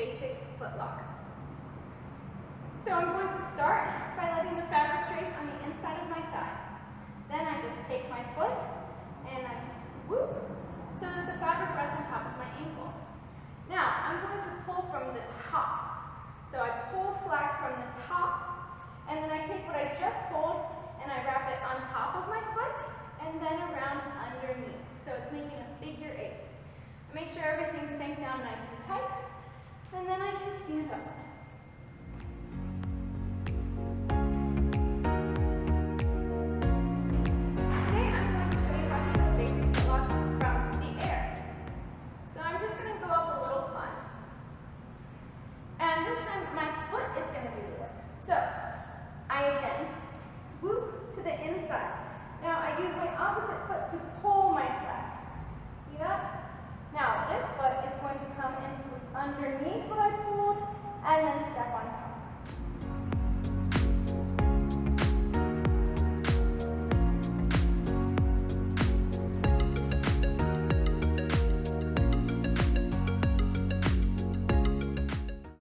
basic footlock. So I'm going to start by letting the fabric drape on the inside of my thigh. Then I just take my foot and I swoop so that the fabric rests on top of my ankle. Now I'm going to pull from the top. So I pull slack from the top, and then I take what I just pulled and I wrap it on top of my foot and then around underneath. So it's making a figure 8. Make sure everything's sank down nice and tight, and then I can stand up. Today I'm going to show you how to use a basic footlock from the air. So I'm just going to go up a little climb. And this time my foot is going to do the work. So I again swoop to the inside. Now I use my opposite foot to pull my slack. See that? Now this foot is going to come